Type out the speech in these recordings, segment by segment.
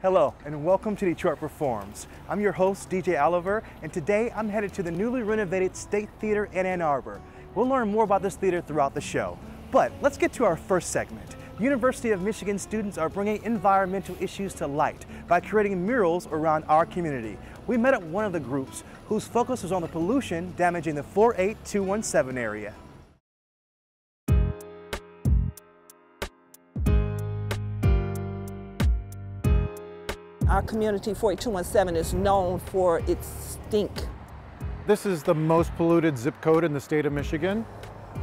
Hello, and welcome to Detroit Performs. I'm your host, DJ Oliver, and today I'm headed to the newly renovated State Theater in Ann Arbor. We'll learn more about this theater throughout the show. But let's get to our first segment. University of Michigan students are bringing environmental issues to light by creating murals around our community. We met at one of the groups whose focus was on the pollution damaging the 48217 area. Our community, 48217, is known for its stink. This is the most polluted zip code in the state of Michigan.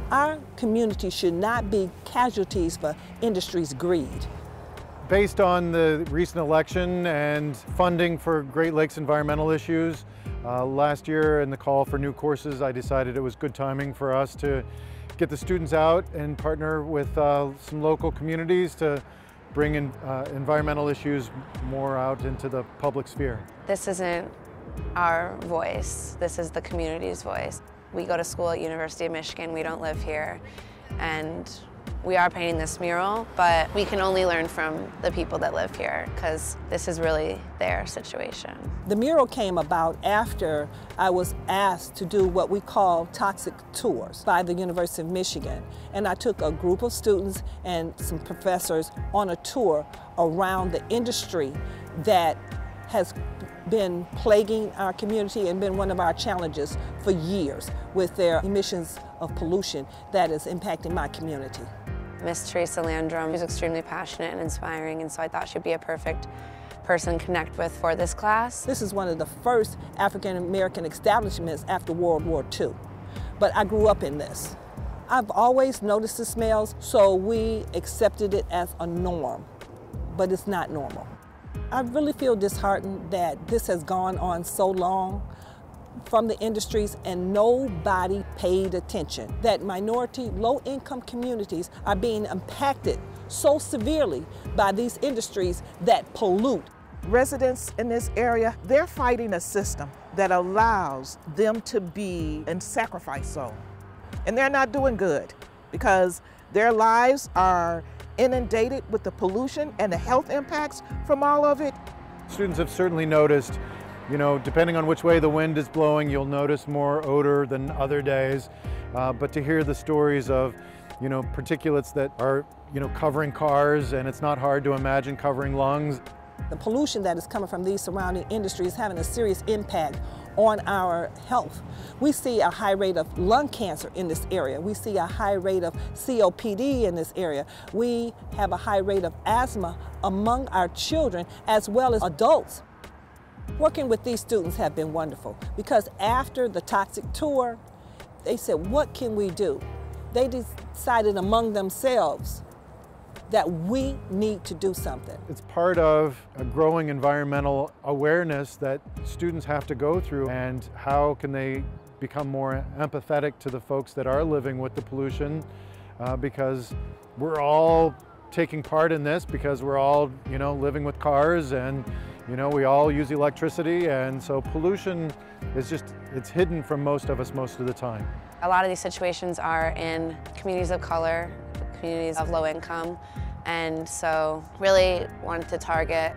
Our community should not be casualties for industry's greed. Based on the recent election and funding for Great Lakes environmental issues, last year and the call for new courses, I decided it was good timing for us to get the students out and partner with some local communities to bring in, environmental issues more out into the public sphere. This isn't our voice, this is the community's voice. We go to school at University of Michigan, we don't live here, and we are painting this mural, but we can only learn from the people that live here because this is really their situation. The mural came about after I was asked to do what we call toxic tours by the University of Michigan. And I took a group of students and some professors on a tour around the industry that has been plaguing our community and been one of our challenges for years with their emissions of pollution that is impacting my community. Miss Teresa Landrum is extremely passionate and inspiring, and so I thought she'd be a perfect person to connect with for this class. This is one of the first African American establishments after World War II, but I grew up in this. I've always noticed the smells, so we accepted it as a norm, but it's not normal. I really feel disheartened that this has gone on so long from the industries and nobody paid attention. That minority, low-income communities are being impacted so severely by these industries that pollute. Residents in this area, they're fighting a system that allows them to be in sacrifice zone. And they're not doing good because their lives are inundated with the pollution and the health impacts from all of it. Students have certainly noticed, you know, depending on which way the wind is blowing, you'll notice more odor than other days. But to hear the stories of, you know, particulates that are, you know, covering cars, and it's not hard to imagine covering lungs. The pollution that is coming from these surrounding industries is having a serious impact on our health. We see a high rate of lung cancer in this area. We see a high rate of COPD in this area. We have a high rate of asthma among our children as well as adults. Working with these students have been wonderful because after the toxic tour, they said, what can we do? They decided among themselves that we need to do something. It's part of a growing environmental awareness that students have to go through, and how can they become more empathetic to the folks that are living with the pollution, because we're all taking part in this, because we're all, you know, living with cars, and you know, we all use electricity, and so pollution is just, it's hidden from most of us most of the time. A lot of these situations are in communities of color, communities of low income, and so really wanted to target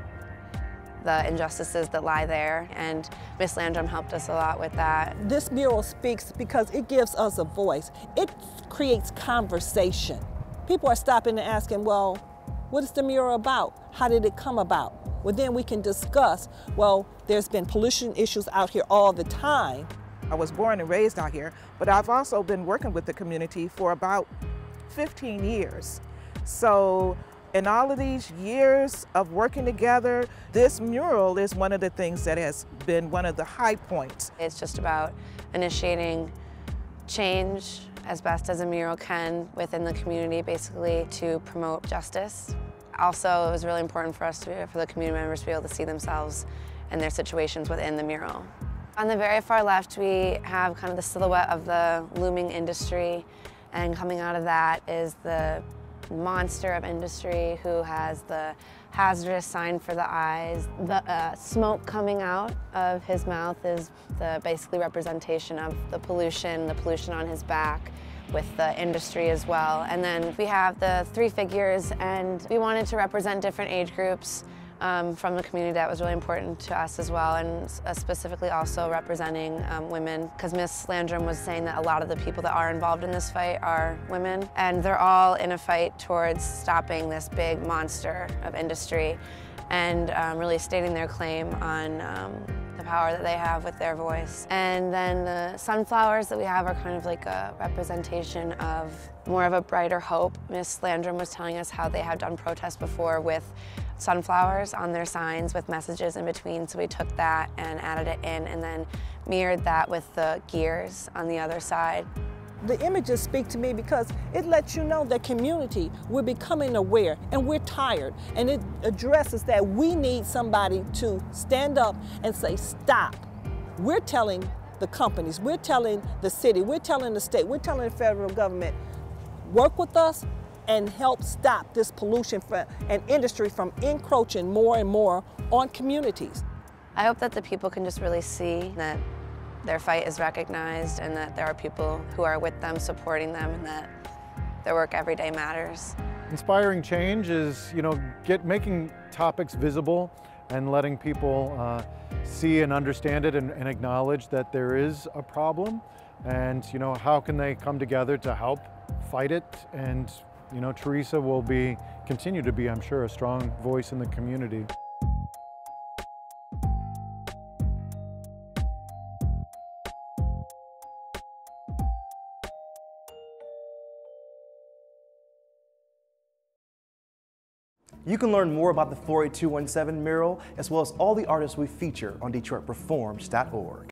the injustices that lie there, and Miss Landrum helped us a lot with that. This mural speaks because it gives us a voice. It creates conversation. People are stopping and asking, well, what is the mural about? How did it come about? Well, then we can discuss, well, there's been pollution issues out here all the time. I was born and raised out here, but I've also been working with the community for about 15 years. So in all of these years of working together, this mural is one of the things that has been one of the high points. It's just about initiating change as best as a mural can within the community, basically to promote justice. Also, it was really important for us for the community members to be able to see themselves and their situations within the mural. On the very far left, we have kind of the silhouette of the looming industry, and coming out of that is the monster of industry who has the hazardous sign for the eyes. The smoke coming out of his mouth is the basically representation of the pollution on his back with the industry as well. And then we have the three figures, and we wanted to represent different age groups from the community that was really important to us as well, and specifically also representing women, because Ms. Landrum was saying that a lot of the people that are involved in this fight are women, and they're all in a fight towards stopping this big monster of industry and really stating their claim on the power that they have with their voice. And then the sunflowers that we have are kind of like a representation of more of a brighter hope. Ms. Landrum was telling us how they have done protests before with sunflowers on their signs with messages in between, so we took that and added it in and then mirrored that with the gears on the other side. The images speak to me because it lets you know that community, we're becoming aware and we're tired, and it addresses that we need somebody to stand up and say, stop. We're telling the companies, we're telling the city, we're telling the state, we're telling the federal government, work with us and help stop this pollution and industry from encroaching more and more on communities. I hope that the people can just really see that their fight is recognized and that there are people who are with them, supporting them, and that their work every day matters. Inspiring change is, making topics visible and letting people see and understand it and acknowledge that there is a problem, and how can they come together to help fight it. And Teresa will continue to be, I'm sure, a strong voice in the community. You can learn more about the 48217 mural, as well as all the artists we feature on DetroitPerforms.org.